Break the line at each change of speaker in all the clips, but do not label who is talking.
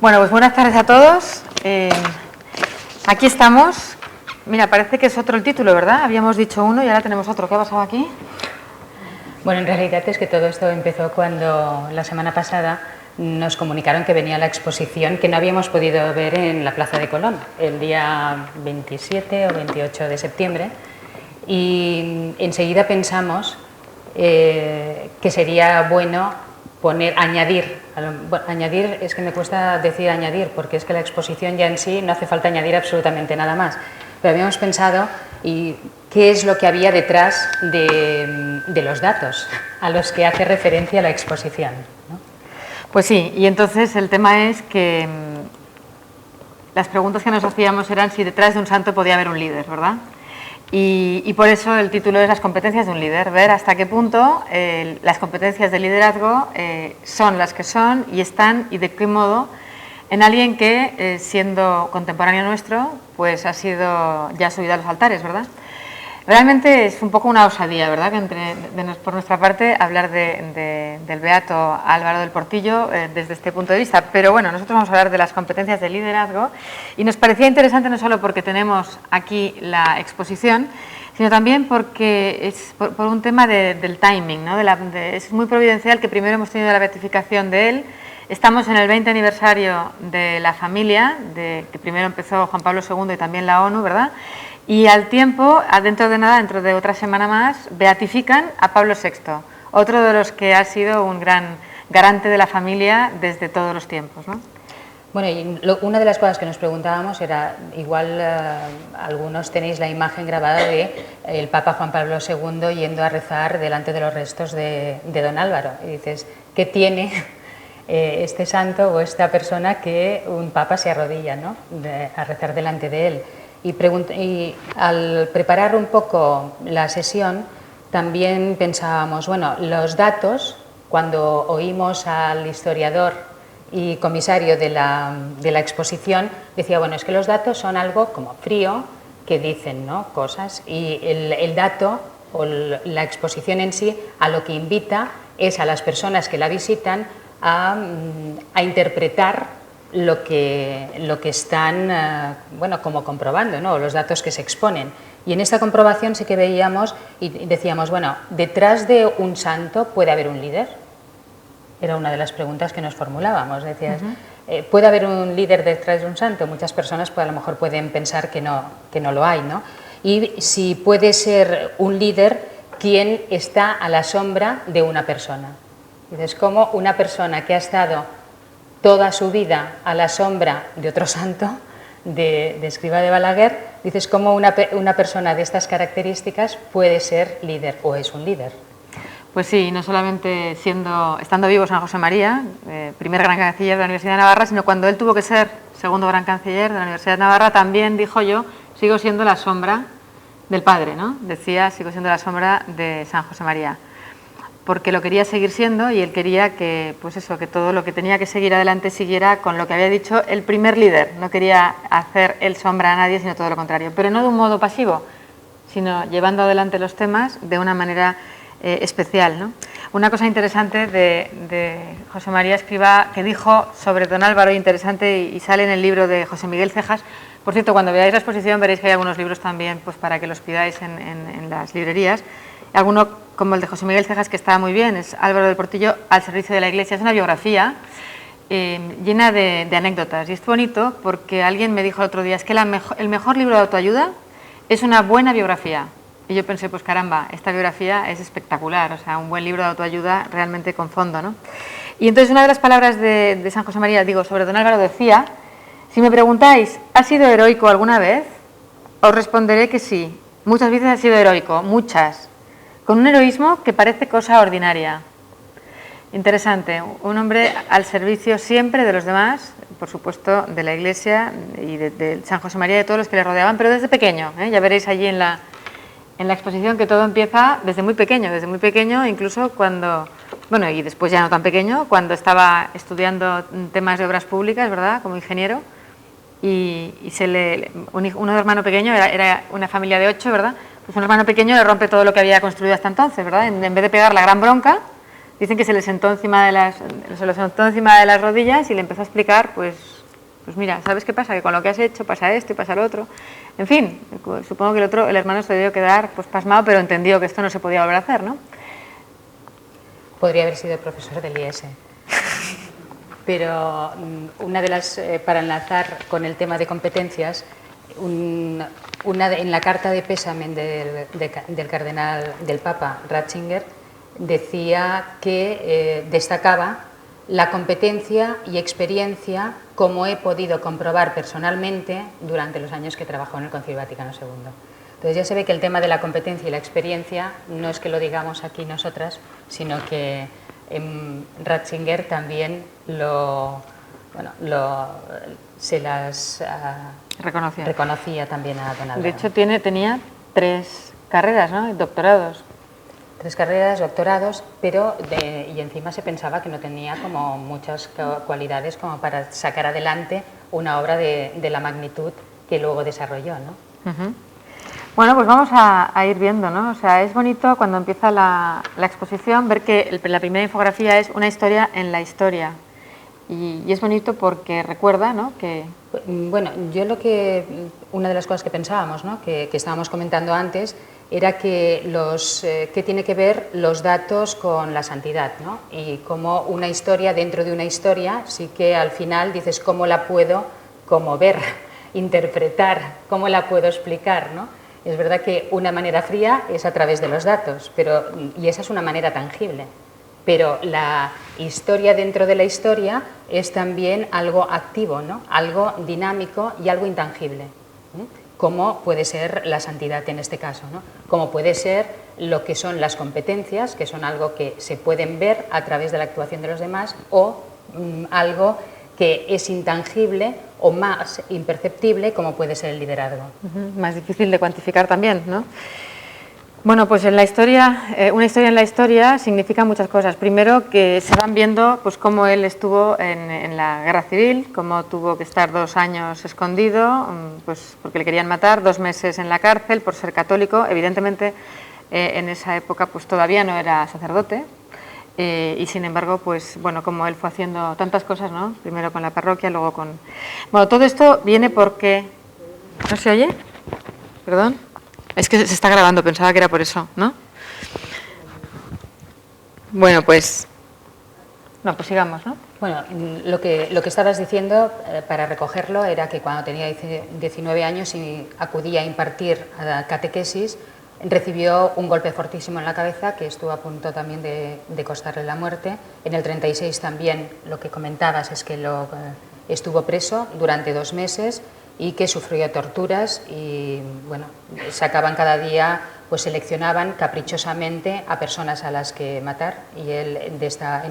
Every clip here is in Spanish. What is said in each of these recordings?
Bueno, pues buenas tardes a todos. Aquí estamos. Mira, parece que es otro el título, ¿verdad? Habíamos dicho uno y ahora tenemos otro. ¿Qué ha pasado aquí?
Bueno, en realidad es que todo esto empezó cuando la semana pasada nos comunicaron que venía la exposición que no habíamos podido ver en la Plaza de Colón el día 27 o 28 de septiembre y enseguida pensamos que sería bueno añadir es que me cuesta decir añadir porque es que la exposición ya en sí no hace falta añadir absolutamente nada más, pero habíamos pensado y qué es lo que había detrás de los datos a los que hace referencia la exposición, ¿no?
Pues sí, y entonces el tema es que las preguntas que nos hacíamos eran si detrás de un santo podía haber un líder, ¿verdad? Y por eso el título es Las competencias de un líder, ver hasta qué punto las competencias de liderazgo son las que son y están y de qué modo en alguien que, siendo contemporáneo nuestro, pues ha sido ya subido a los altares, ¿verdad? Realmente es un poco una osadía, ¿verdad?, que por nuestra parte hablar del beato Álvaro del Portillo desde este punto de vista. Pero bueno, nosotros vamos a hablar de las competencias de liderazgo y nos parecía interesante no solo porque tenemos aquí la exposición, sino también porque es por un tema del timing, ¿no? Es muy providencial que primero hemos tenido la beatificación de él. Estamos en el 20 aniversario de la familia, que primero empezó Juan Pablo II y también la ONU, ¿verdad? Y al tiempo, dentro de otra semana más, beatifican a Pablo VI, otro de los que ha sido un gran garante de la familia desde todos los tiempos, ¿no?
Bueno, y una de las cosas que nos preguntábamos era, igual algunos tenéis la imagen grabada de el Papa Juan Pablo II yendo a rezar delante de los restos de don Álvaro. Y dices, ¿qué tiene este santo o esta persona que un Papa se arrodilla, ¿no?, a rezar delante de él? Y al preparar un poco la sesión también pensábamos, bueno, los datos, cuando oímos al historiador y comisario de la exposición, decía, bueno, es que los datos son algo como frío, que dicen, ¿no?, cosas, y el dato o la exposición en sí a lo que invita es a las personas que la visitan a interpretar lo que están, bueno, como comprobando, ¿no?, los datos que se exponen. Y en esta comprobación sí que veíamos y decíamos, bueno, ¿detrás de un santo puede haber un líder? Era una de las preguntas que nos formulábamos. Decías, ¿puede haber un líder detrás de un santo? Muchas personas pues, a lo mejor pueden pensar que no lo hay, ¿no? Y si puede ser un líder, ¿quién está a la sombra de una persona? Dices, ¿cómo una persona que ha estado toda su vida a la sombra de otro santo, de Escrivá de Balaguer, dices cómo una persona de estas características puede ser líder o es un líder?
Pues sí, no solamente estando vivo San José María, primer gran canciller de la Universidad de Navarra, sino cuando él tuvo que ser segundo gran canciller de la Universidad de Navarra, también dijo yo, sigo siendo la sombra del padre, ¿no? Decía, sigo siendo la sombra de San José María, porque lo quería seguir siendo y él quería que, pues eso, que todo lo que tenía que seguir adelante siguiera con lo que había dicho el primer líder. No quería hacer él sombra a nadie, sino todo lo contrario, pero no de un modo pasivo, sino llevando adelante los temas de una manera especial, ¿no? Una cosa interesante de José María Escrivá que dijo sobre don Álvaro, interesante, y sale en el libro de José Miguel Cejas. Por cierto, cuando veáis la exposición veréis que hay algunos libros también pues, para que los pidáis en las librerías. Alguno como el de José Miguel Cejas, que está muy bien, es Álvaro del Portillo al servicio de la Iglesia. Es una biografía llena de anécdotas y es bonito porque alguien me dijo el otro día, es que el mejor libro de autoayuda es una buena biografía. Y yo pensé, pues caramba, esta biografía es espectacular, o sea, un buen libro de autoayuda realmente con fondo, ¿no? Y entonces una de las palabras de San José María, sobre don Álvaro decía, si me preguntáis, ¿ha sido heroico alguna vez? Os responderé que sí, muchas veces ha sido heroico, muchas, con un heroísmo que parece cosa ordinaria. Interesante, un hombre al servicio siempre de los demás, por supuesto de la Iglesia y de San José María y de todos los que le rodeaban, pero desde pequeño, ya veréis allí en la exposición que todo empieza desde muy pequeño, incluso cuando, bueno, y después ya no tan pequeño, cuando estaba estudiando temas de obras públicas, ¿verdad?, como ingeniero, y un hermano pequeño, era una familia de 8, ¿verdad?, pues un hermano pequeño le rompe todo lo que había construido hasta entonces, ¿verdad?, en vez de pegar la gran bronca, dicen que se le sentó encima de las rodillas y le empezó a explicar, pues, pues mira, ¿sabes qué pasa? Que con lo que has hecho pasa esto y pasa lo otro. En fin, supongo que el hermano se debió quedar pues pasmado, pero entendió que esto no se podía volver a hacer, ¿no?
Podría haber sido profesor del IES. Pero una de las, para enlazar con el tema de competencias, en la carta de pésame del cardenal, del Papa Ratzinger, decía que destacaba la competencia y experiencia como he podido comprobar personalmente durante los años que trabajó en el Concilio Vaticano II. Entonces ya se ve que el tema de la competencia y la experiencia no es que lo digamos aquí nosotras, sino que Ratzinger también se las reconocía también a don Álvaro.
De hecho tenía 3 carreras, ¿no? Doctorados.
3 carreras, doctorados, pero y encima se pensaba que no tenía como muchas cualidades como para sacar adelante una obra de la magnitud que luego desarrolló, ¿no?
Uh-huh. Bueno, pues vamos a ir viendo, ¿no? O sea, es bonito cuando empieza la exposición ver que la primera infografía es una historia en la historia. Y es bonito porque recuerda, ¿no? Que...
Bueno, una de las cosas que pensábamos, ¿no? que estábamos comentando antes, era que que tiene que ver los datos con la santidad, ¿no? Y como una historia dentro de una historia, sí que al final dices cómo la puedo como ver, interpretar, cómo la puedo explicar, ¿no? Es verdad que una manera fría es a través de los datos, y esa es una manera tangible. Pero la historia dentro de la historia es también algo activo, ¿no? Algo dinámico y algo intangible, ¿eh? Como puede ser la santidad en este caso, ¿no? Como puede ser lo que son las competencias, que son algo que se pueden ver a través de la actuación de los demás, o algo que es intangible o más imperceptible, como puede ser el liderazgo.
Más difícil de cuantificar también, ¿no? Bueno, pues en la historia, una historia en la historia significa muchas cosas. Primero, que se van viendo pues cómo él estuvo en la guerra civil, cómo tuvo que estar 2 años escondido, pues porque le querían matar, 2 meses en la cárcel por ser católico. Evidentemente, en esa época pues todavía no era sacerdote. Y sin embargo, pues bueno, como él fue haciendo tantas cosas, ¿no? Primero con la parroquia, luego con... Bueno, todo esto viene porque... ¿No se oye? ¿Perdón? Es que se está grabando, pensaba que era por eso, ¿no? Bueno, pues... No, pues sigamos, ¿no?
Bueno, lo que estabas diciendo, para recogerlo, era que cuando tenía 19 años y acudía a impartir catequesis, recibió un golpe fortísimo en la cabeza que estuvo a punto también de costarle la muerte. En el 36 también lo que comentabas es que estuvo preso durante 2 meses y que sufrió torturas y bueno, sacaban cada día, pues seleccionaban caprichosamente a personas a las que matar y él en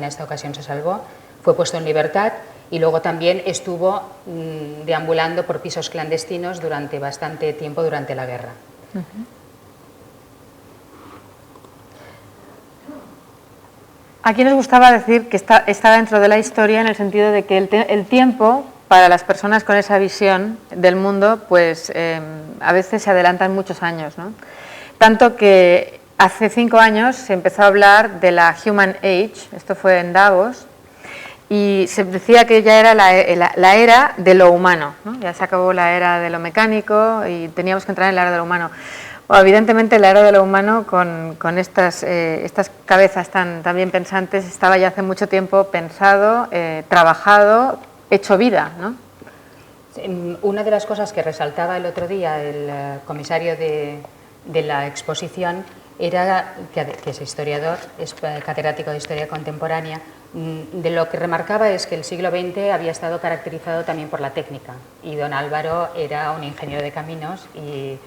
esta ocasión se salvó, fue puesto en libertad y luego también estuvo deambulando por pisos clandestinos durante bastante tiempo durante la guerra.
Uh-huh. Aquí nos gustaba decir que está dentro de la historia en el sentido de que el tiempo para las personas con esa visión del mundo pues a veces se adelantan muchos años, ¿no? Tanto que hace 5 años se empezó a hablar de la Human Age, esto fue en Davos, y se decía que ya era la era de lo humano, ¿no? Ya se acabó la era de lo mecánico y teníamos que entrar en la era de lo humano. Bueno, evidentemente la era de lo humano con estas cabezas tan bien pensantes estaba ya hace mucho tiempo pensado, trabajado, hecho vida, ¿no?
Una de las cosas que resaltaba el otro día el comisario de la exposición era, que es historiador, es catedrático de Historia Contemporánea, de lo que remarcaba es que el siglo XX había estado caracterizado también por la técnica y don Álvaro era un ingeniero de caminos y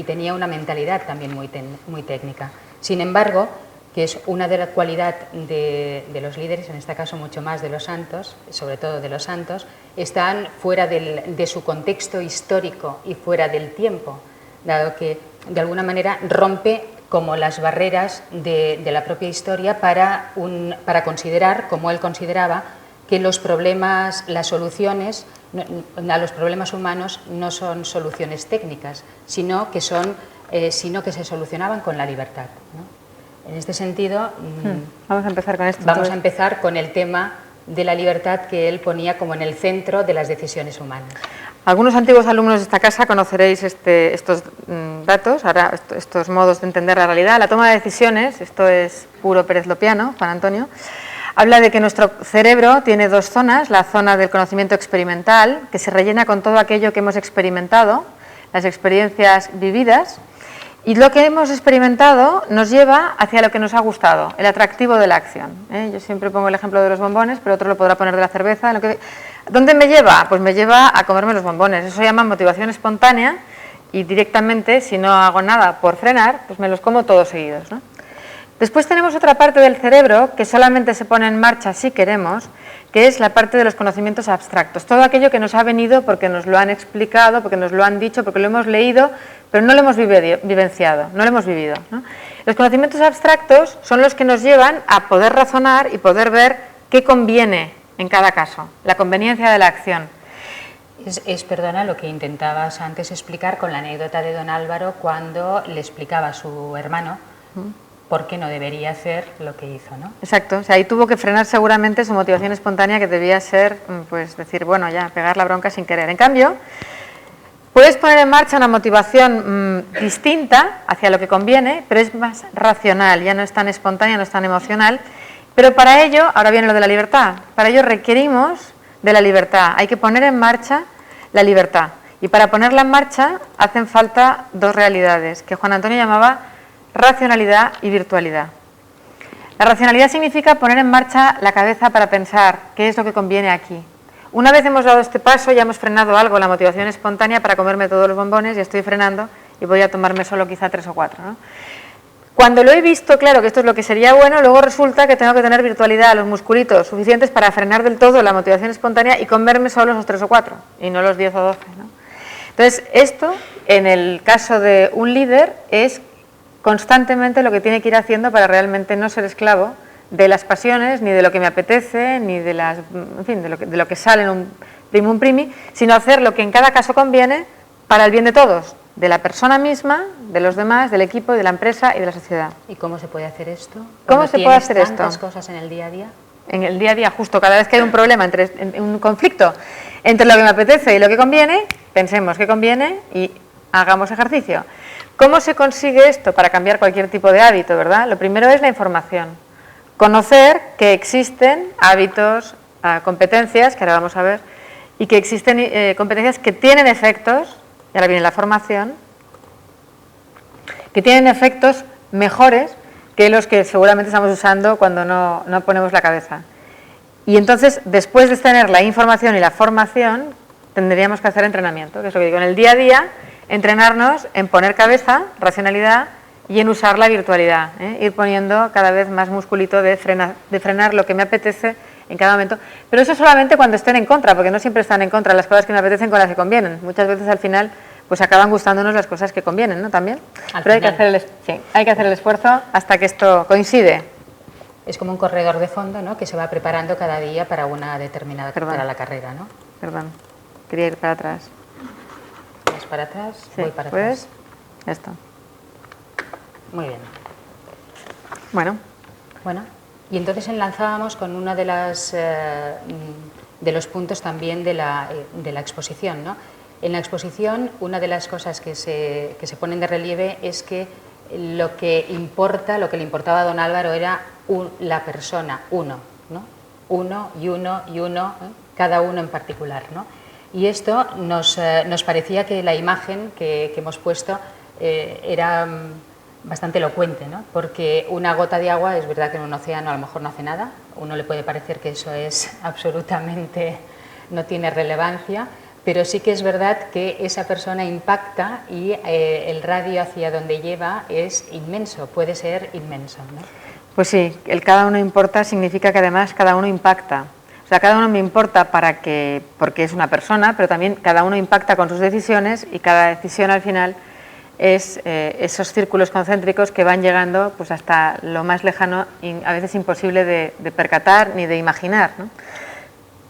tenía una mentalidad también muy técnica. Sin embargo, que es una de las cualidades de los líderes, en este caso mucho más de los santos, sobre todo de los santos, están fuera de su contexto histórico y fuera del tiempo, dado que de alguna manera rompe como las barreras de la propia historia para considerar, como él consideraba, que los problemas, las soluciones a los problemas humanos no son soluciones técnicas, sino que se solucionaban con la libertad, ¿no? En este sentido,
vamos a empezar con esto.
Vamos a empezar con el tema de la libertad que él ponía como en el centro de las decisiones humanas.
Algunos antiguos alumnos de esta casa conoceréis estos datos, ahora estos modos de entender la realidad. La toma de decisiones, esto es puro Pérez Lopiano, Juan Antonio, habla de que nuestro cerebro tiene dos zonas, la zona del conocimiento experimental, que se rellena con todo aquello que hemos experimentado, las experiencias vividas, y lo que hemos experimentado nos lleva hacia lo que nos ha gustado, el atractivo de la acción. Yo siempre pongo el ejemplo de los bombones, pero otro lo podrá poner de la cerveza. ¿Dónde me lleva? Pues me lleva a comerme los bombones. Eso se llama motivación espontánea y directamente, si no hago nada por frenar, pues me los como todos seguidos, ¿no? Después tenemos otra parte del cerebro que solamente se pone en marcha si queremos, que es la parte de los conocimientos abstractos. Todo aquello que nos ha venido porque nos lo han explicado, porque nos lo han dicho, porque lo hemos leído, pero no lo hemos vivenciado, no lo hemos vivido, ¿no? Los conocimientos abstractos son los que nos llevan a poder razonar y poder ver qué conviene en cada caso, la conveniencia de la acción.
Perdona, lo que intentabas antes explicar con la anécdota de don Álvaro cuando le explicaba a su hermano por qué no debería hacer lo que hizo, ¿no?
Exacto, o sea, ahí tuvo que frenar seguramente su motivación espontánea, que debía ser, pues decir, bueno, ya, pegar la bronca sin querer. En cambio, puedes poner en marcha una motivación distinta hacia lo que conviene, pero es más racional, ya no es tan espontánea, no es tan emocional. Pero para ello, ahora viene lo de la libertad, para ello requerimos de la libertad, hay que poner en marcha la libertad. Y para ponerla en marcha hacen falta dos realidades, que Juan Antonio llamaba racionalidad y virtualidad. La racionalidad significa poner en marcha la cabeza para pensar qué es lo que conviene aquí. Una vez hemos dado este paso, ya hemos frenado algo, la motivación espontánea para comerme todos los bombones, y estoy frenando y voy a tomarme solo quizá 3 o 4, ¿no? Cuando lo he visto, claro que esto es lo que sería bueno, luego resulta que tengo que tener virtualidad, los musculitos suficientes para frenar del todo la motivación espontánea y comerme solo esos 3 o 4, y no los 10 o 12, ¿no? Entonces, esto, en el caso de un líder, es constantemente lo que tiene que ir haciendo para realmente no ser esclavo de las pasiones, ni de lo que me apetece, ni de las, en fin, de lo que sale en un primum primi, sino hacer lo que en cada caso conviene para el bien de todos, de la persona misma, de los demás, del equipo, de la empresa y de la sociedad.
¿Y cómo se puede hacer esto?
¿Cómo se puede hacer esto?
¿Tantas cosas en el día a día?
En el día a día, justo cada vez que hay un problema, un conflicto entre lo que me apetece y lo que conviene, pensemos qué conviene y hagamos ejercicio. ¿Cómo se consigue esto para cambiar cualquier tipo de hábito, verdad? Lo primero es la información. Conocer que existen hábitos, competencias, que ahora vamos a ver, y que existen competencias que tienen efectos, y ahora viene la formación, que tienen efectos mejores que los que seguramente estamos usando cuando no ponemos la cabeza. Y entonces, después de tener la información y la formación, tendríamos que hacer entrenamiento, que es lo que digo, en el día a día, entrenarnos en poner cabeza, racionalidad, y en usar la virtualidad, ir poniendo cada vez más musculito de frenar lo que me apetece en cada momento. Pero eso solamente cuando estén en contra, porque no siempre están en contra las cosas que me apetecen con las que convienen. Muchas veces al final pues acaban gustándonos las cosas que convienen, ¿no? También. Pero hay que hacer el esfuerzo hasta que esto coincide.
Es como un corredor de fondo, ¿no?, que se va preparando cada día para una determinada para la carrera, ¿no?
Perdón, quería ir para atrás.
¿Vas para atrás?
Sí,
voy para
pues,
atrás.
Esto.
Muy bien.
Bueno,
y entonces enlazábamos con una de las de los puntos también de la exposición, ¿no? En la exposición, una de las cosas que se ponen de relieve es que lo que le importaba a don Álvaro era la persona, uno, ¿no? Uno, cada uno en particular, ¿no? Y esto nos parecía que la imagen que hemos puesto era bastante elocuente, ¿no? Porque una gota de agua, es verdad que en un océano a lo mejor no hace nada, uno le puede parecer que eso es absolutamente, no tiene relevancia, pero sí que es verdad que esa persona impacta y el radio hacia donde lleva es inmenso, puede ser inmenso, ¿no?
Pues sí, el cada uno importa significa que además cada uno impacta. O sea, cada uno me importa porque es una persona, pero también cada uno impacta con sus decisiones y cada decisión al final es esos círculos concéntricos que van llegando pues hasta lo más lejano y a veces imposible de percatar ni de imaginar, ¿no?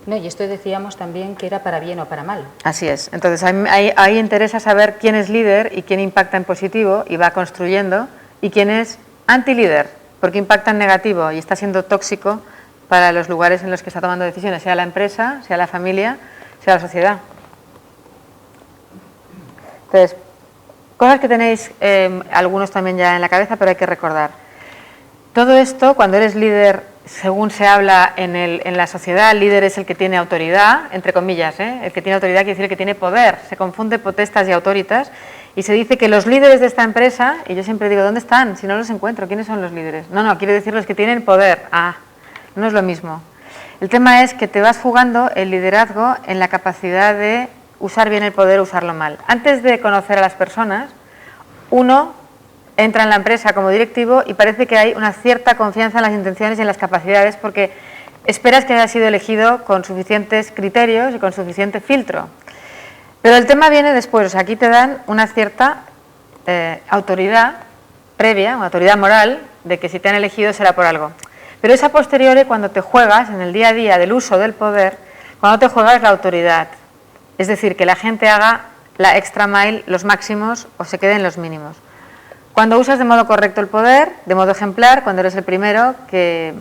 No, y esto decíamos también que era para bien o para mal.
Así es. Entonces ahí interesa saber quién es líder y quién impacta en positivo y va construyendo, y quién es anti-líder, porque impacta en negativo y está siendo tóxico para los lugares en los que está tomando decisiones, sea la empresa, sea la familia, sea la sociedad. Entonces, cosas que tenéis algunos también ya en la cabeza, pero hay que recordar. Todo esto, cuando eres líder, según se habla en la sociedad, el líder es el que tiene autoridad, entre comillas, el que tiene autoridad quiere decir el que tiene poder. Se confunde potestas y autoritas y se dice que los líderes de esta empresa, y yo siempre digo, ¿dónde están? Si no los encuentro, ¿quiénes son los líderes? No, quiere decir los que tienen poder. Ah, no es lo mismo. El tema es que te vas jugando el liderazgo en la capacidad de usar bien el poder o usarlo mal. Antes de conocer a las personas, uno entra en la empresa como directivo y parece que hay una cierta confianza en las intenciones y en las capacidades porque esperas que haya sido elegido con suficientes criterios y con suficiente filtro. Pero el tema viene después, o sea, aquí te dan una cierta autoridad previa, una autoridad moral, de que si te han elegido será por algo. Pero es a posteriori cuando te juegas en el día a día del uso del poder, cuando te juegas la autoridad. Es decir, que la gente haga la extra mile, los máximos, o se quede en los mínimos. Cuando usas de modo correcto el poder, de modo ejemplar, cuando eres el primero que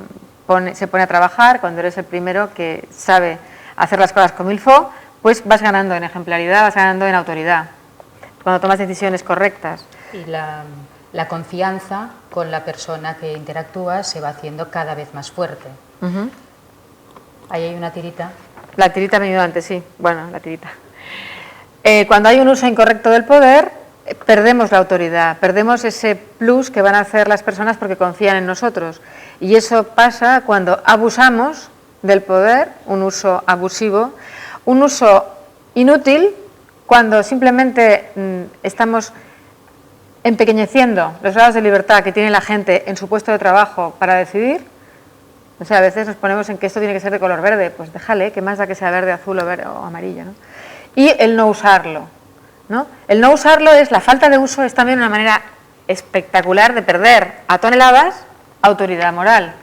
se pone a trabajar, cuando eres el primero que sabe hacer las cosas como il faut, pues vas ganando en ejemplaridad, vas ganando en autoridad. Cuando tomas decisiones correctas.
Y la confianza con la persona que interactúa se va haciendo cada vez más fuerte. Ahí hay una tirita.
La tirita ha venido antes, sí. Bueno, la tirita. Cuando hay un uso incorrecto del poder, perdemos la autoridad, perdemos ese plus que van a hacer las personas porque confían en nosotros. Y eso pasa cuando abusamos del poder, un uso abusivo, un uso inútil, cuando simplemente estamos empequeñeciendo los grados de libertad que tiene la gente en su puesto de trabajo para decidir. O sea, a veces nos ponemos en que esto tiene que ser de color verde, pues déjale, que más da que sea verde, azul o amarillo, ¿no? Y el no usarlo, ¿no? El no usarlo es, la falta de uso es también una manera espectacular de perder a toneladas autoridad moral,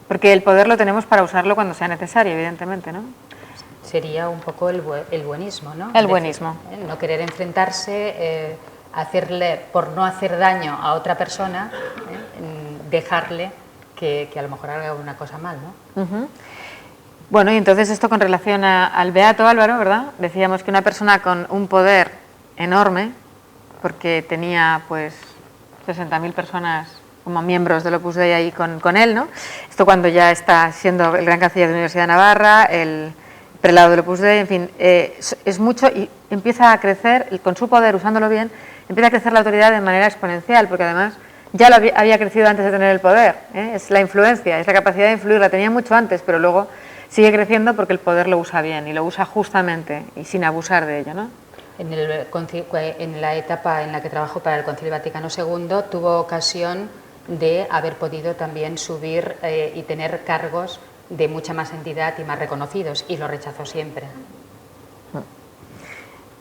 porque el poder lo tenemos para usarlo cuando sea necesario, evidentemente, ¿no?
Sería un poco el buenismo, ¿no?
El buenismo.
No querer enfrentarse, por no hacer daño a otra persona, dejarle que a lo mejor haga una cosa mal, ¿no?
Bueno, y entonces esto con relación al Beato Álvaro, ¿verdad? Decíamos que una persona con un poder enorme, porque tenía pues 60.000 personas como miembros del Opus Dei ahí con él, ¿no? Esto cuando ya está siendo el gran canciller de la Universidad de Navarra, el prelado del Opus Dei, en fin, es mucho y empieza a crecer, con su poder, usándolo bien, empieza a crecer la autoridad de manera exponencial, porque además ya había crecido antes de tener el poder, es la influencia, es la capacidad de influir, la tenía mucho antes, pero luego sigue creciendo porque el poder lo usa bien y lo usa justamente y sin abusar de ello, ¿no?
En la etapa en la que trabajó para el Concilio Vaticano II tuvo ocasión de haber podido también subir y tener cargos de mucha más entidad y más reconocidos, y lo rechazó siempre.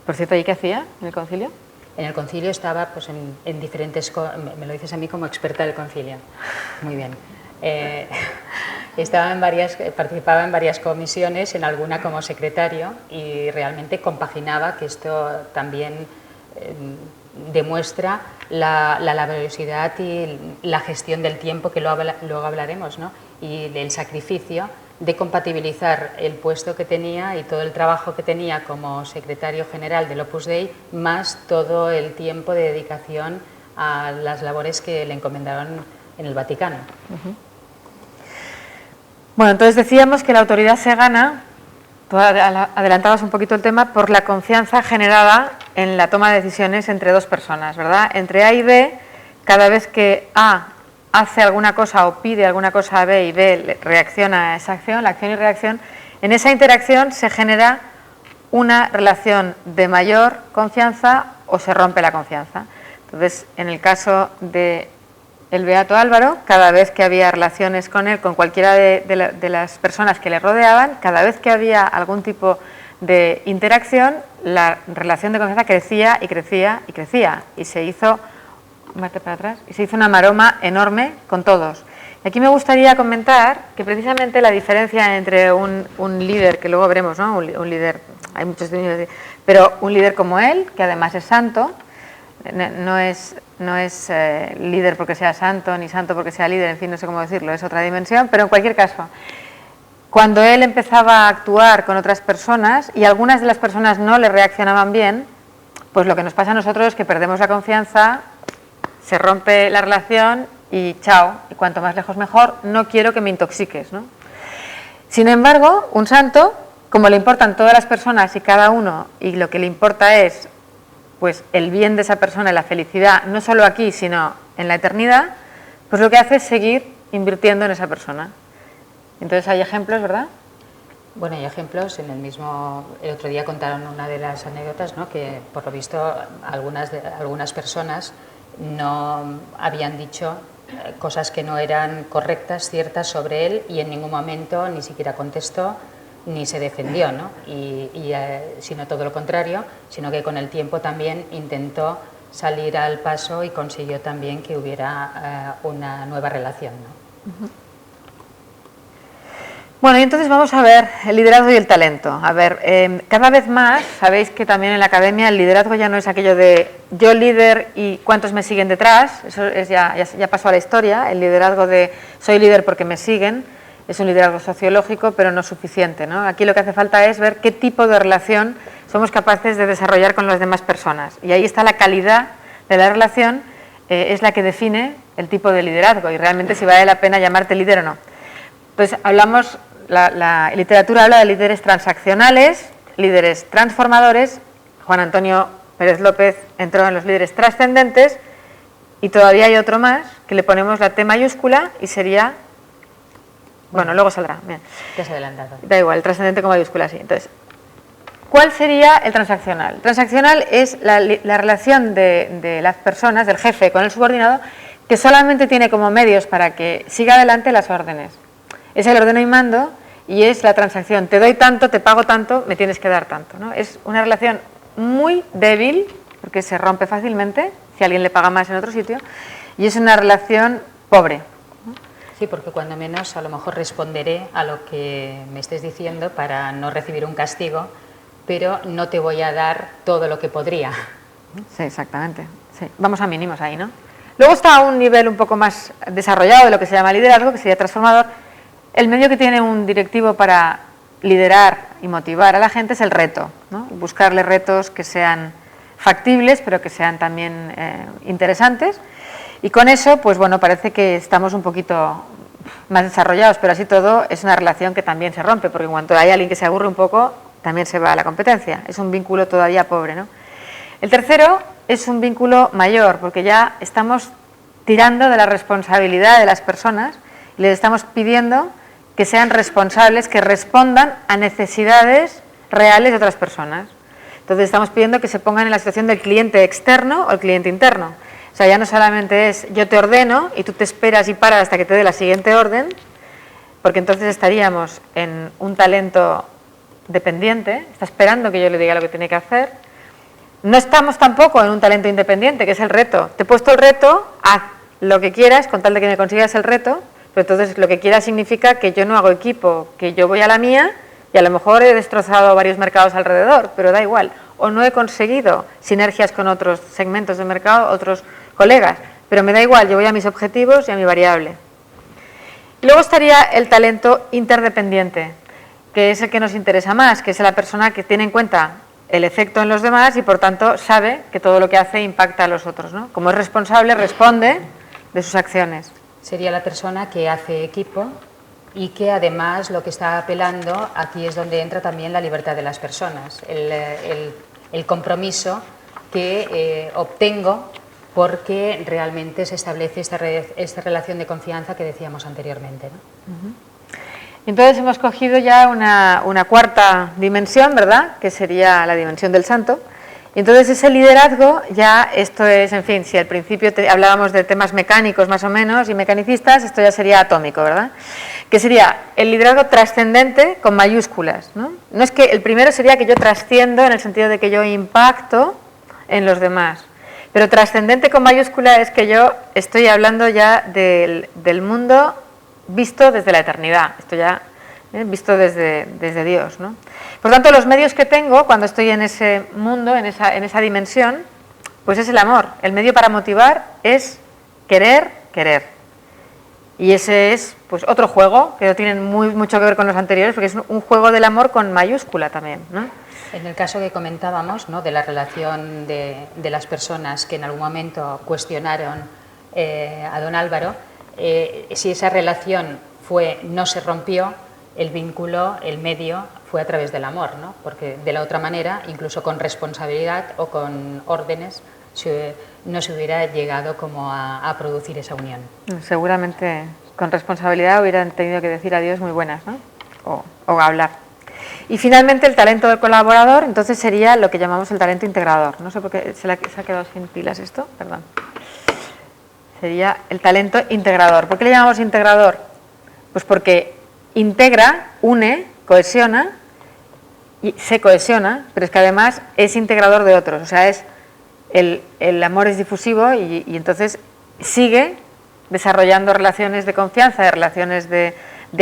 Por cierto, ¿y qué hacía en el concilio?
En el concilio estaba pues, en diferentes... Me lo dices a mí como experta del concilio. Muy bien. Participaba en varias comisiones, en alguna como secretario, y realmente compaginaba, que esto también demuestra la laboriosidad y la gestión del tiempo, que luego hablaremos, ¿no? Y del sacrificio de compatibilizar el puesto que tenía y todo el trabajo que tenía como secretario general del Opus Dei, más todo el tiempo de dedicación a las labores que le encomendaron en el Vaticano.
Bueno, entonces decíamos que la autoridad se gana, tú adelantabas un poquito el tema, por la confianza generada en la toma de decisiones entre dos personas, ¿verdad? Entre A y B, cada vez que A hace alguna cosa o pide alguna cosa a B y B reacciona a esa acción, la acción y reacción, en esa interacción se genera una relación de mayor confianza o se rompe la confianza. Entonces, en el caso de el Beato Álvaro, cada vez que había relaciones con él, con cualquiera de las personas que le rodeaban, cada vez que había algún tipo de interacción, la relación de confianza crecía y crecía y crecía, y se hizo una maroma enorme con todos. Y aquí me gustaría comentar que precisamente la diferencia entre un líder, que luego veremos, ¿no? Un líder, hay muchos líderes, pero un líder como él, que además es santo, no es líder porque sea santo, ni santo porque sea líder, en fin, no sé cómo decirlo, es otra dimensión, pero en cualquier caso, cuando él empezaba a actuar con otras personas y algunas de las personas no le reaccionaban bien, pues lo que nos pasa a nosotros es que perdemos la confianza, se rompe la relación y chao, y cuanto más lejos mejor, no quiero que me intoxiques, ¿no? Sin embargo, un santo, como le importan todas las personas y cada uno, y lo que le importa es pues el bien de esa persona y la felicidad, no solo aquí, sino en la eternidad, pues lo que hace es seguir invirtiendo en esa persona. Entonces hay ejemplos, ¿verdad?
Bueno, hay ejemplos. El otro día contaron una de las anécdotas, ¿no? Que por lo visto algunas personas no habían dicho cosas que no eran correctas, ciertas sobre él, y en ningún momento ni siquiera contestó ni se defendió, ¿no? Sino todo lo contrario, sino que con el tiempo también intentó salir al paso y consiguió también que hubiera una nueva relación, ¿no?
Bueno, y entonces vamos a ver el liderazgo y el talento. A ver, cada vez más, sabéis que también en la academia el liderazgo ya no es aquello de yo líder y cuántos me siguen detrás, eso es ya pasó a la historia. El liderazgo de soy líder porque me siguen es un liderazgo sociológico, pero no suficiente, ¿no? Aquí lo que hace falta es ver qué tipo de relación somos capaces de desarrollar con las demás personas. Y ahí está la calidad de la relación, es la que define el tipo de liderazgo y realmente si vale la pena llamarte líder o no. Entonces hablamos... La literatura habla de líderes transaccionales, líderes transformadores. Juan Antonio Pérez López entró en los líderes trascendentes y todavía hay otro más que le ponemos la T mayúscula y sería, bueno, luego saldrá. Bien.
Te has adelantado.
Da igual, el trascendente con mayúscula, sí. Entonces, ¿cuál sería el transaccional? El transaccional es la relación de las personas, del jefe con el subordinado, que solamente tiene como medios para que siga adelante las órdenes. Es el ordeno y mando y es la transacción. Te doy tanto, te pago tanto, me tienes que dar tanto, ¿no? Es una relación muy débil porque se rompe fácilmente si alguien le paga más en otro sitio y es una relación pobre.
Sí, porque cuando menos a lo mejor responderé a lo que me estés diciendo para no recibir un castigo, pero no te voy a dar todo lo que podría.
Sí, exactamente. Sí. Vamos a mínimos ahí, ¿no? Luego está un nivel un poco más desarrollado de lo que se llama liderazgo, que sería transformador. El medio que tiene un directivo para liderar y motivar a la gente es el reto, ¿no? Buscarle retos que sean factibles, pero que sean también interesantes. Y con eso, pues bueno, parece que estamos un poquito más desarrollados, pero así todo es una relación que también se rompe, porque en cuanto hay alguien que se aburre un poco, también se va a la competencia. Es un vínculo todavía pobre, ¿no? El tercero es un vínculo mayor, porque ya estamos tirando de la responsabilidad de las personas y les estamos pidiendo que sean responsables, que respondan a necesidades reales de otras personas. Entonces estamos pidiendo que se pongan en la situación del cliente externo o el cliente interno. O sea, ya no solamente es yo te ordeno y tú te esperas y paras hasta que te dé la siguiente orden, porque entonces estaríamos en un talento dependiente, está esperando que yo le diga lo que tiene que hacer. No estamos tampoco en un talento independiente, que es el reto. Te he puesto el reto, haz lo que quieras con tal de que me consigas el reto. Pero entonces lo que quiera significa que yo no hago equipo, que yo voy a la mía y a lo mejor he destrozado varios mercados alrededor, pero da igual. O no he conseguido sinergias con otros segmentos de mercado, otros colegas, pero me da igual, yo voy a mis objetivos y a mi variable. Y luego estaría el talento interdependiente, que es el que nos interesa más, que es la persona que tiene en cuenta el efecto en los demás y por tanto sabe que todo lo que hace impacta a los otros, ¿no? Como es responsable, responde de sus acciones.
Sería la persona que hace equipo y que además lo que está apelando, aquí es donde entra también la libertad de las personas, el compromiso que obtengo porque realmente se establece esta relación de confianza que decíamos anteriormente, ¿no?
Entonces hemos cogido ya una cuarta dimensión, ¿verdad?, que sería la dimensión del santo. Y entonces ese liderazgo ya, esto es, en fin, si al principio hablábamos de temas mecánicos más o menos y mecanicistas, esto ya sería atómico, ¿verdad? Que sería el liderazgo trascendente con mayúsculas, ¿no? No es que el primero sería que yo trasciendo en el sentido de que yo impacto en los demás, pero trascendente con mayúscula es que yo estoy hablando ya del mundo visto desde la eternidad, esto ya visto desde Dios, ¿no? Por tanto, los medios que tengo cuando estoy en ese mundo, en esa dimensión, pues es el amor. El medio para motivar es querer. Y ese es pues otro juego, que no tienen mucho que ver con los anteriores, porque es un juego del amor con mayúscula también, ¿no?
En el caso que comentábamos, ¿no?, de la relación de las personas que en algún momento cuestionaron a don Álvaro, si esa relación no se rompió, el vínculo, el medio, fue a través del amor, ¿no? Porque de la otra manera, incluso con responsabilidad o con órdenes, no se hubiera llegado como a producir esa unión.
Seguramente con responsabilidad hubieran tenido que decir adiós muy buenas, ¿no? O hablar. Y finalmente el talento del colaborador, entonces sería lo que llamamos el talento integrador. No sé por qué se ha quedado sin pilas esto, perdón. Sería el talento integrador. ¿Por qué le llamamos integrador? Pues porque integra, une, cohesiona, y se cohesiona, pero es que además es integrador de otros. O sea, el amor es difusivo y entonces sigue desarrollando relaciones de confianza, de relaciones de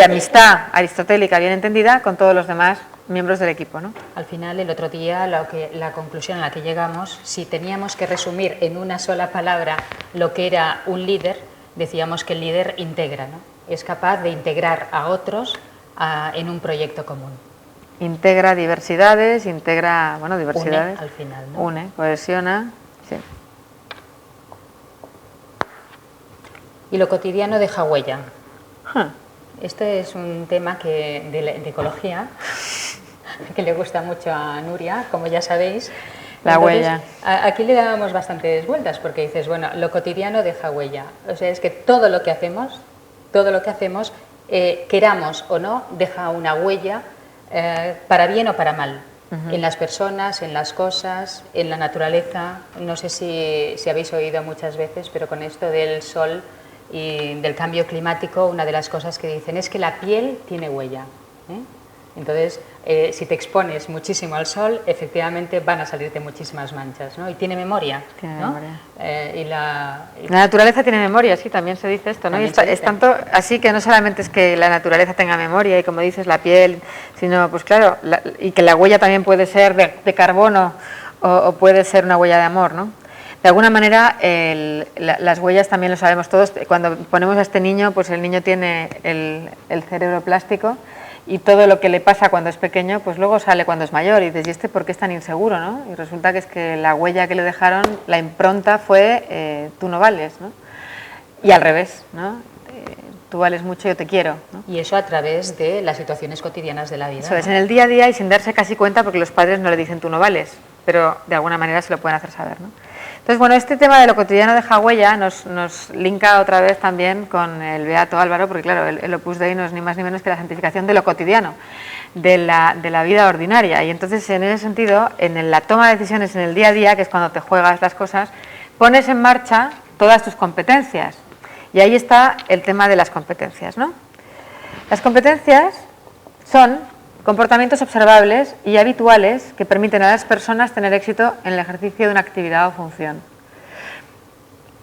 amistad aristotélica bien entendida con todos los demás miembros del equipo, ¿no?
Al final, el otro día, la conclusión a la que llegamos, si teníamos que resumir en una sola palabra lo que era un líder, decíamos que el líder integra, ¿no? Es capaz de integrar a otros en un proyecto común.
Integra diversidades, diversidades.
Une al final, ¿no?
Une, cohesiona, sí.
Y lo cotidiano deja huella. Este es un tema de ecología que le gusta mucho a Nuria, como ya sabéis.
La huella.
Aquí le damos bastantes vueltas porque dices, bueno, lo cotidiano deja huella. O sea, es que todo lo que hacemos, queramos o no, deja una huella para bien o para mal. En las personas, en las cosas, en la naturaleza. No sé si habéis oído muchas veces, pero con esto del sol y del cambio climático, una de las cosas que dicen es que la piel tiene huella, ¿eh? Entonces, si te expones muchísimo al sol, efectivamente van a salirte muchísimas manchas, ¿no? Y tiene memoria,
tiene
¿no?
Memoria. La naturaleza tiene memoria, sí, también se dice esto, ¿no? Y es tanto así que no solamente es que la naturaleza tenga memoria y, como dices, la piel, sino, pues claro, y que la huella también puede ser de carbono o puede ser una huella de amor, ¿no? De alguna manera, las huellas también lo sabemos todos. Cuando ponemos a este niño, pues el niño tiene el cerebro plástico y todo lo que le pasa cuando es pequeño, pues luego sale cuando es mayor. Y dices, ¿y este por qué es tan inseguro, no? Y resulta que es que la huella que le dejaron, la impronta fue tú no vales, ¿no? Y al revés, ¿no? Tú vales mucho, yo te quiero, ¿no?
Y eso a través de las situaciones cotidianas de la vida.
Eso es, en el día a día y sin darse casi cuenta, porque los padres no le dicen tú no vales, pero de alguna manera se lo pueden hacer saber, ¿no? Entonces, bueno, este tema de lo cotidiano deja huella nos linka otra vez también con el Beato Álvaro, porque claro, el Opus Dei no es ni más ni menos que la santificación de lo cotidiano, de la vida ordinaria. Y entonces, en ese sentido, en la toma de decisiones en el día a día, que es cuando te juegas las cosas, pones en marcha todas tus competencias. Y ahí está el tema de las competencias, ¿no? Las competencias son comportamientos observables y habituales que permiten a las personas tener éxito en el ejercicio de una actividad o función.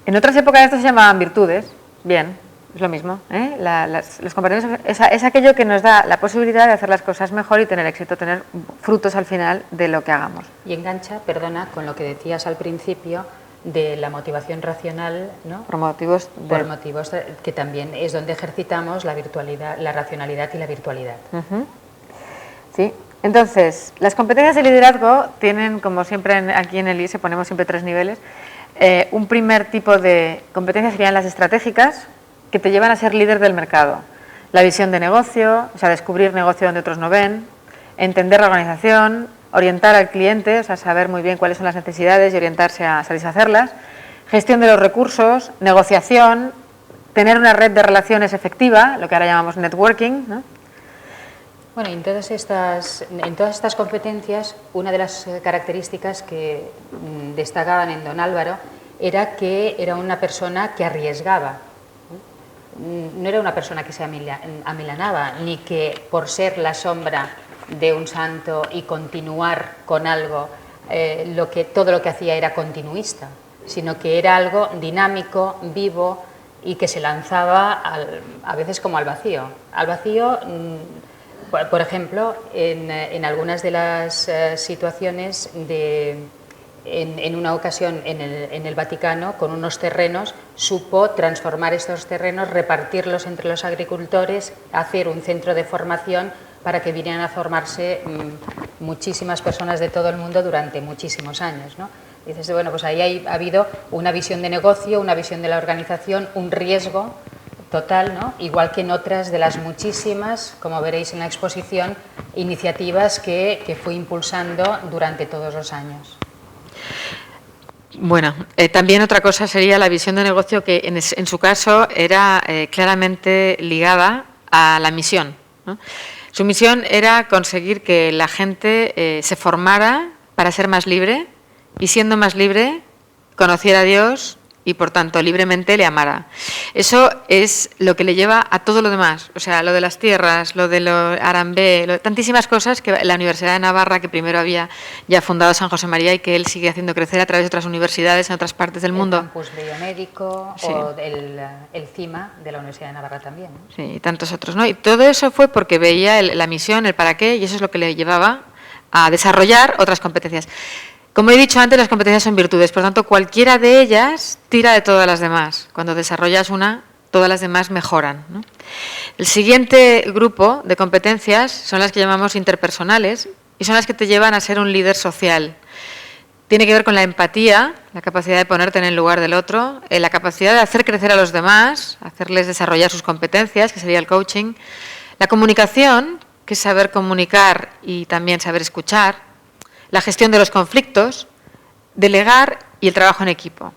En otras épocas esto se llamaban virtudes, bien, es lo mismo, ¿eh? Los comportamientos es aquello que nos da la posibilidad de hacer las cosas mejor y tener éxito, tener frutos al final de lo que hagamos.
Y engancha, perdona, con lo que decías al principio de la motivación racional, ¿no?
Por motivos
que también es donde ejercitamos la virtualidad, la racionalidad y la virtualidad.
Sí, entonces, las competencias de liderazgo tienen, como siempre aquí en el ISE ponemos siempre 3 niveles. Un primer tipo de competencias serían las estratégicas, que te llevan a ser líder del mercado. La visión de negocio, o sea, descubrir negocio donde otros no ven, entender la organización, orientar al cliente, o sea, saber muy bien cuáles son las necesidades y orientarse a satisfacerlas. Gestión de los recursos, negociación, tener una red de relaciones efectiva, lo que ahora llamamos networking, ¿no?
Bueno, en todas estas competencias, una de las características que destacaban en don Álvaro era que era una persona que arriesgaba. No era una persona que se amilanaba, ni que por ser la sombra de un santo y continuar con algo, todo lo que hacía era continuista, sino que era algo dinámico, vivo y que se lanzaba a veces como al vacío. Al vacío. Por ejemplo, en algunas de las situaciones en una ocasión en el Vaticano, con unos terrenos, supo transformar estos terrenos, repartirlos entre los agricultores, hacer un centro de formación para que vinieran a formarse muchísimas personas de todo el mundo durante muchísimos años, ¿no? Dices, bueno, pues ahí ha habido una visión de negocio, una visión de la organización, un riesgo total, ¿no? Igual que en otras de las muchísimas, como veréis en la exposición, iniciativas que fue impulsando durante todos los años.
Bueno, también otra cosa sería la visión de negocio que en su caso era claramente ligada a la misión, ¿no? Su misión era conseguir que la gente se formara para ser más libre y siendo más libre conociera a Dios y por tanto libremente le amara. Eso es lo que le lleva a todo lo demás, o sea, lo de las tierras, lo de Arambé, tantísimas cosas que la Universidad de Navarra, que primero había ya fundado San José María y que él sigue haciendo crecer a través de otras universidades en otras partes del mundo.
El campus biomédico, sí, o el CIMA de la Universidad de Navarra también, ¿no?
Sí, y tantos otros, ¿no? Y todo eso fue porque veía la misión, el para qué, y eso es lo que le llevaba a desarrollar otras competencias. Como he dicho antes, las competencias son virtudes, por lo tanto, cualquiera de ellas tira de todas las demás. Cuando desarrollas una, todas las demás mejoran, ¿no? El siguiente grupo de competencias son las que llamamos interpersonales y son las que te llevan a ser un líder social. Tiene que ver con la empatía, la capacidad de ponerte en el lugar del otro, la capacidad de hacer crecer a los demás, hacerles desarrollar sus competencias, que sería el coaching. La comunicación, que es saber comunicar y también saber escuchar. La gestión de los conflictos, delegar y el trabajo en equipo.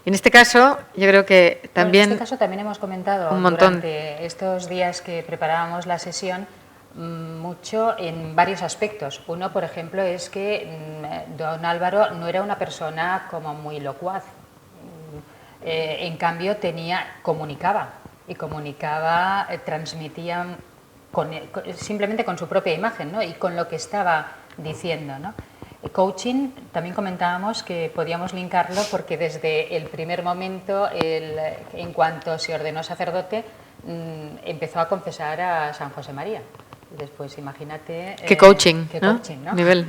Y en este caso, yo creo que también...
En este caso también hemos comentado durante estos días que preparábamos la sesión mucho en varios aspectos. Uno, por ejemplo, es que don Álvaro no era una persona como muy locuaz. En cambio, comunicaba, transmitía simplemente con su propia imagen, ¿no? Y con lo que estaba diciendo, ¿no? Coaching, también comentábamos que podíamos linkarlo porque desde el primer momento, en cuanto se ordenó sacerdote, empezó a confesar a San José María. Después, imagínate...
¿Qué coaching?
¿Qué coaching, ¿no?
Nivel.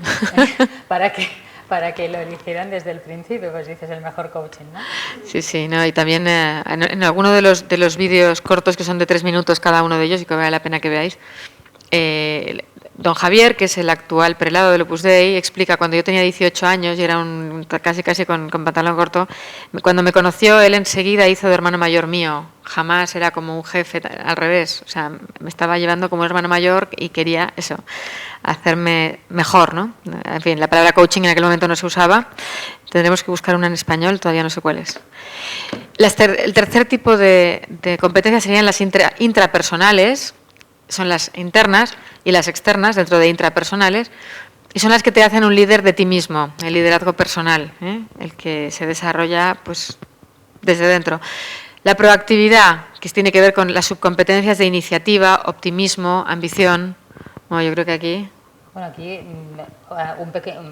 para que lo eligieran desde el principio, pues dices el mejor coaching, ¿no?
Sí, sí, no, y también en alguno de los vídeos cortos que son de 3 minutos cada uno de ellos y que vale la pena que veáis, don Javier, que es el actual prelado del Opus Dei, explica cuando yo tenía 18 años y era casi con pantalón corto, cuando me conoció él enseguida hizo de hermano mayor mío, jamás era como un jefe, al revés, o sea, me estaba llevando como un hermano mayor y quería eso, hacerme mejor, ¿no? En fin, la palabra coaching en aquel momento no se usaba, tendremos que buscar una en español, todavía no sé cuál es. El tercer tipo de competencias serían las intrapersonales, son las internas y las externas dentro de intrapersonales y son las que te hacen un líder de ti mismo, el liderazgo personal, el que se desarrolla pues desde dentro. La proactividad, que tiene que ver con las subcompetencias de iniciativa, optimismo, ambición. Bueno, yo creo que aquí...
Bueno, aquí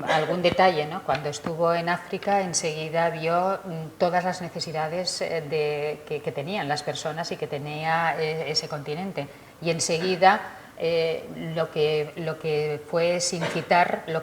algún detalle, ¿no? Cuando estuvo en África, enseguida vio todas las necesidades que tenían las personas y que tenía ese continente. Y enseguida lo que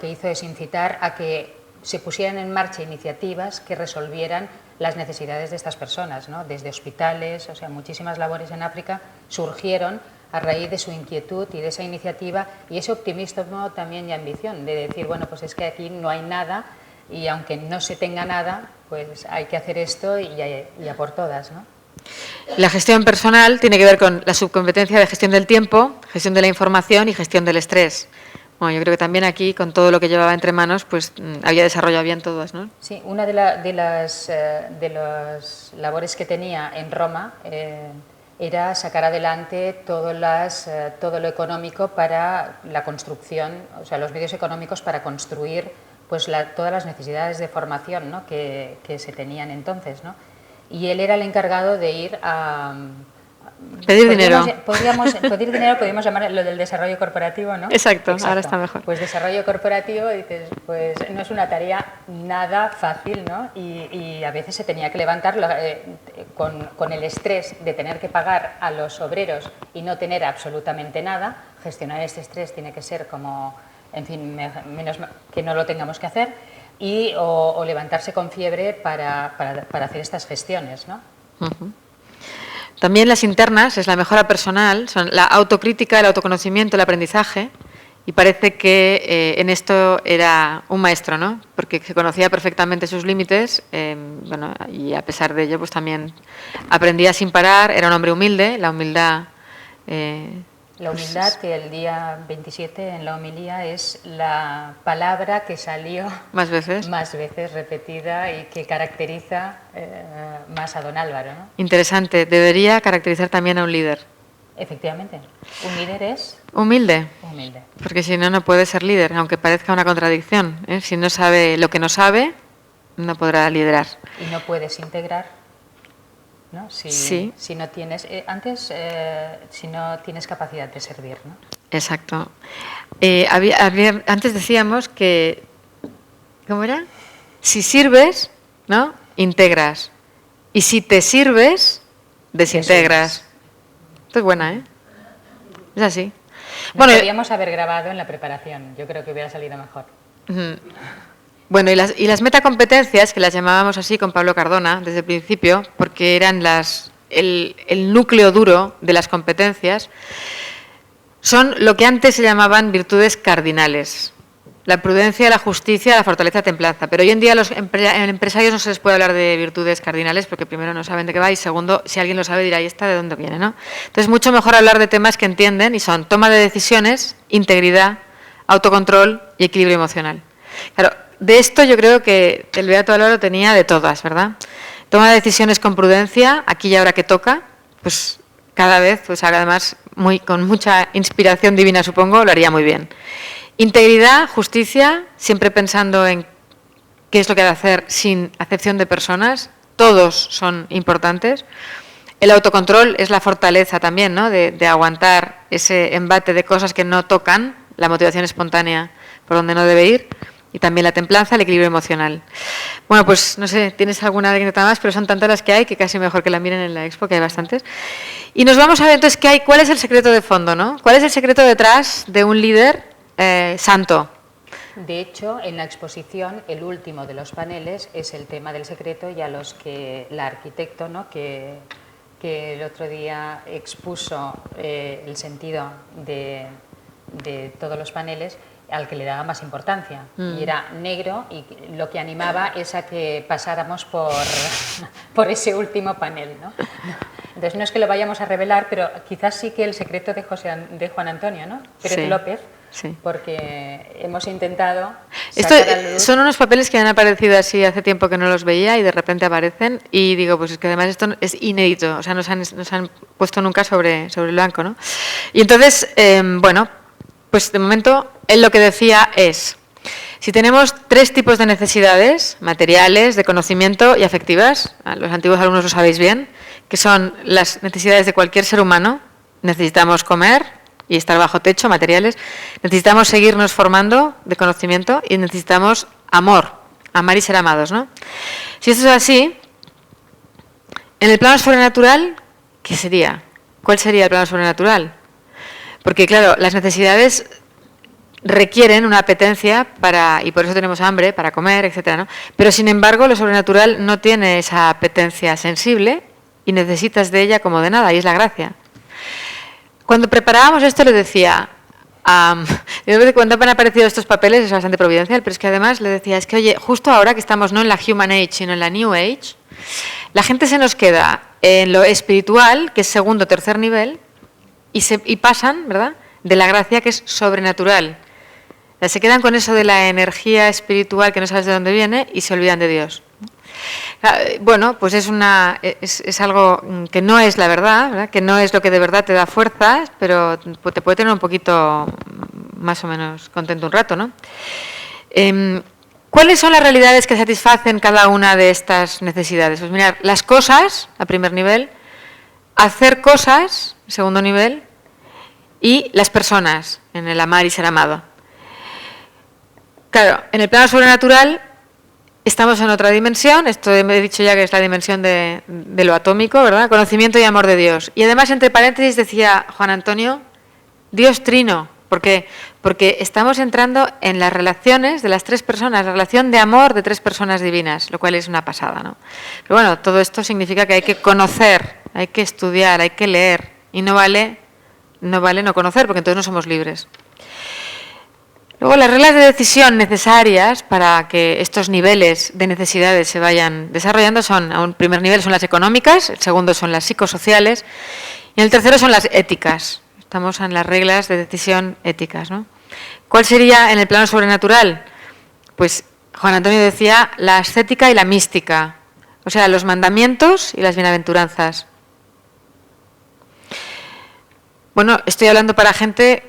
hizo es incitar a que se pusieran en marcha iniciativas que resolvieran las necesidades de estas personas, ¿no? Desde hospitales, o sea, muchísimas labores en África surgieron a raíz de su inquietud y de esa iniciativa y ese optimismo también y ambición de decir, bueno, pues es que aquí no hay nada y aunque no se tenga nada, pues hay que hacer esto y a por todas, ¿no?
La gestión personal tiene que ver con la subcompetencia de gestión del tiempo, gestión de la información y gestión del estrés. Bueno, yo creo que también aquí, con todo lo que llevaba entre manos, pues había desarrollado bien todas, ¿no?
Sí, una de las labores que tenía en Roma era sacar adelante todo lo económico para la construcción, o sea, los medios económicos para construir pues todas las necesidades de formación, ¿no? que se tenían entonces, ¿no? Y él era el encargado de ir a...
Pedir dinero.
Pedir dinero, podríamos llamar lo del desarrollo corporativo, ¿no?
Exacto, ahora está mejor.
Pues desarrollo corporativo, dices, pues no es una tarea nada fácil, ¿no? Y a veces se tenía que levantar con el estrés de tener que pagar a los obreros y no tener absolutamente nada. Gestionar este estrés tiene que ser como, en fin, menos que no lo tengamos que hacer, o levantarse con fiebre para hacer estas gestiones, ¿no?
También las internas, es la mejora personal, son la autocrítica, el autoconocimiento, el aprendizaje. Y parece que en esto era un maestro, ¿no? Porque se conocía perfectamente sus límites, bueno, y a pesar de ello, pues también aprendía sin parar. Era un hombre humilde, la humildad.
La humildad, que el día 27 en la homilía es la palabra que salió
más veces
repetida y que caracteriza más a don Álvaro, ¿no?
Interesante. Debería caracterizar también a un líder.
Efectivamente. Un líder es
humilde.
Humilde.
Porque si no, no puede ser líder, aunque parezca una contradicción, ¿eh? Si no sabe lo que no sabe, no podrá liderar.
Y no puedes integrar, ¿no? Si no tienes si no tienes capacidad de servir, ¿no?
Exacto. Antes decíamos que, ¿cómo era? Si sirves, ¿no? Integras. Y si te sirves, desintegras. Esto es buena, ¿eh? Es así.
Bueno, podríamos haber grabado en la preparación. Yo creo que hubiera salido mejor.
Bueno, y las metacompetencias, que las llamábamos así con Pablo Cardona desde el principio, porque eran el núcleo duro de las competencias, son lo que antes se llamaban virtudes cardinales. La prudencia, la justicia, la fortaleza, templanza. Pero hoy en día a los empresarios no se les puede hablar de virtudes cardinales porque primero no saben de qué va y segundo, si alguien lo sabe dirá, ¿y esta de dónde viene? ¿No? Entonces, mucho mejor hablar de temas que entienden y son toma de decisiones, integridad, autocontrol y equilibrio emocional. Claro, de esto yo creo que el Beato Álvaro tenía de todas, ¿verdad? Toma de decisiones con prudencia, aquí y ahora que toca, pues cada vez, pues además con mucha inspiración divina supongo, lo haría muy bien. Integridad, justicia, siempre pensando en qué es lo que ha de hacer sin acepción de personas. Todos son importantes. El autocontrol es la fortaleza también, ¿no? De aguantar ese embate de cosas que no tocan, la motivación espontánea por donde no debe ir. Y también la templanza, el equilibrio emocional. Bueno, pues no sé, tienes alguna anécdota más, pero son tantas las que hay que casi mejor que la miren en la expo, que hay bastantes. Y nos vamos a ver entonces cuál es el secreto de fondo, ¿no? ¿Cuál es el secreto detrás de un líder santo?
De hecho, en la exposición, el último de los paneles es el tema del secreto, y a los que la arquitecto, ¿no? que el otro día expuso el sentido de todos los paneles, al que le daba más importancia, y era negro, y lo que animaba es a que pasáramos por ese último panel, ¿no? Entonces no es que lo vayamos a revelar, pero quizás sí que el secreto de Juan Antonio, ¿no? Pérez López, porque hemos intentado sacar a la luz.
Son unos papeles que han aparecido así hace tiempo que no los veía y de repente aparecen y digo, pues es que además esto es inédito, o sea, no se han puesto nunca sobre el blanco, ¿no? Y entonces, bueno, pues de momento él lo que decía es, si tenemos 3 tipos de necesidades, materiales, de conocimiento y afectivas, los antiguos alumnos lo sabéis bien, que son las necesidades de cualquier ser humano, necesitamos comer y estar bajo techo, materiales, necesitamos seguirnos formando de conocimiento y necesitamos amor, amar y ser amados, ¿no? Si esto es así, en el plano sobrenatural, ¿qué sería? ¿Cuál sería el plano sobrenatural? Porque, claro, las necesidades requieren una apetencia y por eso tenemos hambre, para comer, etcétera, ¿no? Pero, sin embargo, lo sobrenatural no tiene esa apetencia sensible y necesitas de ella como de nada, y es la gracia. Cuando preparábamos esto le decía, cuando han aparecido estos papeles es bastante providencial, pero es que además le decía, es que oye, justo ahora que estamos no en la Human Age, sino en la New Age, la gente se nos queda en lo espiritual, que es segundo o tercer nivel, y pasan, ¿verdad?, de la gracia, que es sobrenatural. O sea, se quedan con eso de la energía espiritual que no sabes de dónde viene y se olvidan de Dios. Bueno, pues es algo que no es la verdad, ¿verdad?, que no es lo que de verdad te da fuerzas, pero te puede tener un poquito más o menos contento un rato, ¿no? ¿Cuáles son las realidades que satisfacen cada una de estas necesidades? Pues mirar, las cosas, a primer nivel, hacer cosas, segundo nivel, y las personas, en el amar y ser amado. Claro, en el plano sobrenatural estamos en otra dimensión, esto he dicho ya que es la dimensión de lo atómico, ¿verdad? Conocimiento y amor de Dios. Y además, entre paréntesis, decía Juan Antonio, Dios trino, ¿Por qué? Porque estamos entrando en las relaciones de las tres personas, la relación de amor de tres personas divinas, lo cual es una pasada, ¿no? Pero bueno, todo esto significa que hay que conocer, hay que estudiar, hay que leer, y no vale no conocer, porque entonces no somos libres. Luego, las reglas de decisión necesarias para que estos niveles de necesidades se vayan desarrollando son, a un primer nivel son las económicas, el segundo son las psicosociales, y el tercero son las éticas. Estamos en las reglas de decisión éticas, ¿no? ¿Cuál sería en el plano sobrenatural? Pues Juan Antonio decía la ascética y la mística, o sea, los mandamientos y las bienaventuranzas. Bueno, estoy hablando para gente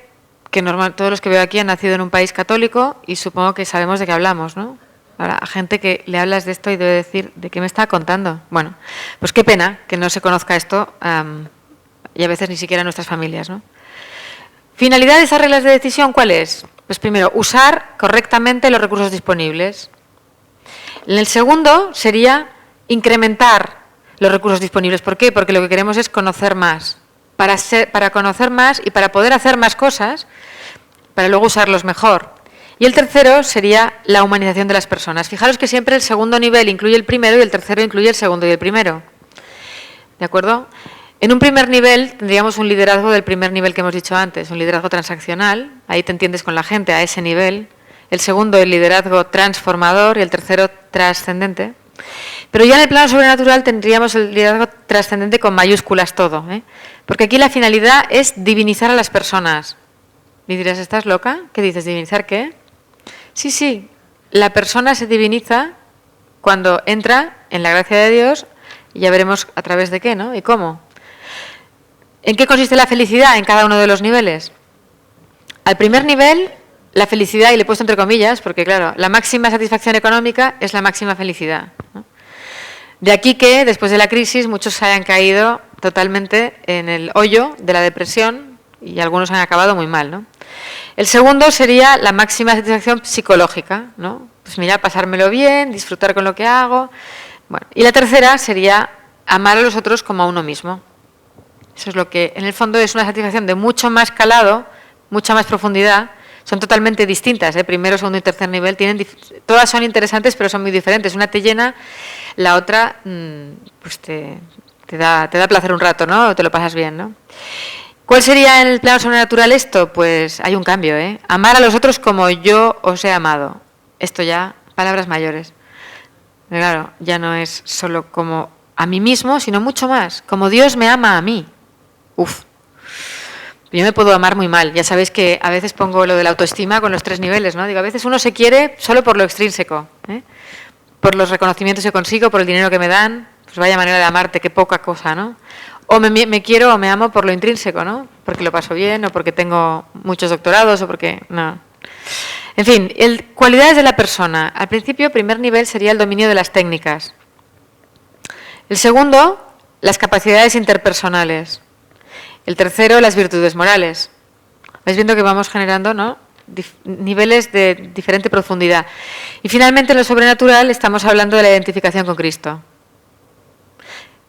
que todos los que veo aquí han nacido en un país católico y supongo que sabemos de qué hablamos, ¿no? Ahora, a gente que le hablas de esto y debe decir, ¿de qué me está contando? Bueno, pues qué pena que no se conozca esto y a veces ni siquiera en nuestras familias, ¿no? Finalidad de esas reglas de decisión, ¿cuál es? Pues primero, usar correctamente los recursos disponibles. En el segundo sería incrementar los recursos disponibles. ¿Por qué? Porque lo que queremos es conocer más. Para conocer más y para poder hacer más cosas, para luego usarlos mejor. Y el tercero sería la humanización de las personas. Fijaros que siempre el segundo nivel incluye el primero y el tercero incluye el segundo y el primero. ¿De acuerdo? En un primer nivel tendríamos un liderazgo del primer nivel que hemos dicho antes, un liderazgo transaccional, ahí te entiendes con la gente a ese nivel. El segundo, el liderazgo transformador y el tercero, trascendente. Pero ya en el plano sobrenatural tendríamos el liderazgo trascendente con mayúsculas todo, ¿eh? Porque aquí la finalidad es divinizar a las personas. Y dirás, ¿estás loca? ¿Qué dices? ¿Divinizar qué? Sí, la persona se diviniza cuando entra en la gracia de Dios y ya veremos a través de qué, ¿no? Y cómo. ¿En qué consiste la felicidad en cada uno de los niveles? Al primer nivel, la felicidad, y le he puesto entre comillas, porque claro, la máxima satisfacción económica es la máxima felicidad, ¿no? De aquí que, después de la crisis, muchos se hayan caído totalmente en el hoyo de la depresión y algunos han acabado muy mal, ¿no? El segundo sería la máxima satisfacción psicológica, ¿no? Pues mira, pasármelo bien, disfrutar con lo que hago. Bueno, y la tercera sería amar a los otros como a uno mismo. Eso es lo que, en el fondo, es una satisfacción de mucho más calado, mucha más profundidad. Son totalmente distintas, ¿eh? Primero, segundo y tercer nivel. Todas son interesantes, pero son muy diferentes. Una te llena, la otra pues te da placer un rato, ¿no? Te lo pasas bien, ¿no? ¿Cuál sería en el plano sobrenatural esto? Pues hay un cambio, ¿eh? Amar a los otros como yo os he amado. Esto ya, palabras mayores. Pero claro, ya no es solo como a mí mismo, sino mucho más. Como Dios me ama a mí. Uf. Yo me puedo amar muy mal. Ya sabéis que a veces pongo lo de la autoestima con los tres niveles, ¿no? Digo, a veces uno se quiere solo por lo extrínseco, ¿eh? Por los reconocimientos que consigo, por el dinero que me dan. Pues vaya manera de amarte, qué poca cosa, ¿no? O me quiero o me amo por lo intrínseco, ¿no? Porque lo paso bien, o porque tengo muchos doctorados, o porque... no. En fin, cualidades de la persona. Al principio, primer nivel sería el dominio de las técnicas. El segundo, las capacidades interpersonales. El tercero, las virtudes morales. Vais viendo que vamos generando, ¿no?, niveles de diferente profundidad. Y finalmente, en lo sobrenatural, estamos hablando de la identificación con Cristo.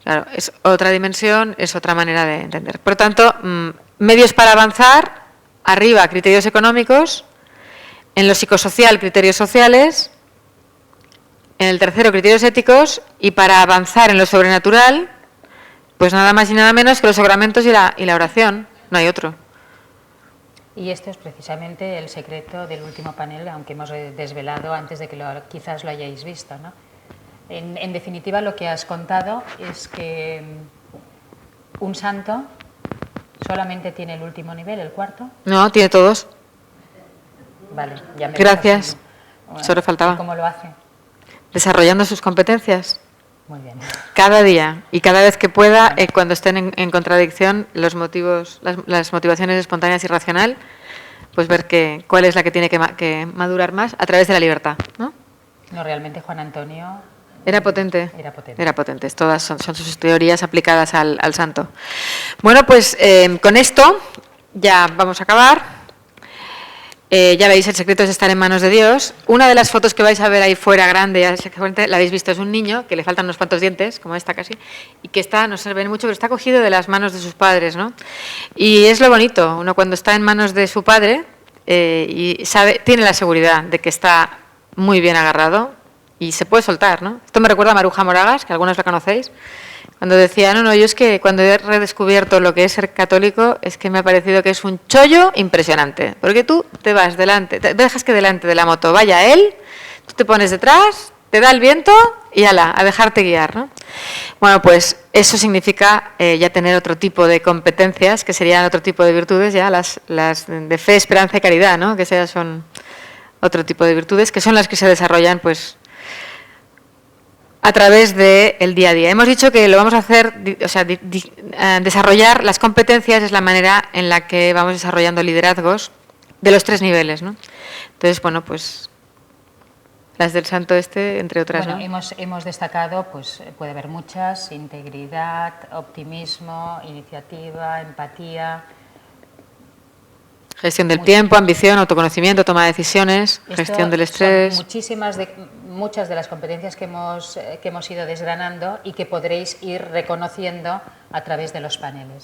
Claro, es otra dimensión, es otra manera de entender. Por lo tanto, medios para avanzar, arriba, criterios económicos, en lo psicosocial, criterios sociales, en el tercero, criterios éticos, y para avanzar en lo sobrenatural, pues nada más y nada menos que los sacramentos y la oración, no hay otro.
Y esto es precisamente el secreto del último panel, aunque hemos desvelado antes de que quizás lo hayáis visto, ¿no? En definitiva, lo que has contado es que un santo solamente tiene el último nivel, el cuarto.
No, tiene todos.
Vale, ya me
gracias. Solo faltaba.
¿Y cómo lo hace?
Desarrollando sus competencias.
Muy bien.
Cada día y cada vez que pueda, cuando estén en contradicción los motivos, las motivaciones espontáneas y racional, pues ver cuál es la que tiene que madurar más a través de la libertad, ¿no?
No, realmente Juan Antonio...
Era potente.
Era potente.
Todas son sus teorías aplicadas al santo. Bueno, pues con esto ya vamos a acabar. Ya veis, el secreto es estar en manos de Dios. Una de las fotos que vais a ver ahí fuera, grande, ya seguramente la habéis visto, es un niño que le faltan unos cuantos dientes, como esta casi, y que está, no se ven mucho, pero está cogido de las manos de sus padres, ¿no? Y es lo bonito, uno cuando está en manos de su padre y sabe, tiene la seguridad de que está muy bien agarrado y se puede soltar, ¿no? Esto me recuerda a Maruja Moragas, que algunos la conocéis, cuando decía, no, yo es que cuando he redescubierto lo que es ser católico, es que me ha parecido que es un chollo impresionante. Porque tú te vas delante, te dejas que delante de la moto vaya él, tú te pones detrás, te da el viento y ala, a dejarte guiar, ¿no? Bueno, pues eso significa ya tener otro tipo de competencias, que serían otro tipo de virtudes, ya las de fe, esperanza y caridad, ¿no? Que esas son otro tipo de virtudes, que son las que se desarrollan, pues, a través del día a día. Hemos dicho que lo vamos a hacer, o sea, desarrollar las competencias es la manera en la que vamos desarrollando liderazgos de los 3 niveles, ¿no? Entonces, bueno, pues las del santo este, entre otras,
Bueno,
¿no?
hemos destacado, pues puede haber muchas: integridad, optimismo, iniciativa, empatía.
Gestión del tiempo, ambición, autoconocimiento, toma de decisiones, gestión del estrés.
Son muchas de las competencias que hemos ido desgranando y que podréis ir reconociendo a través de los paneles.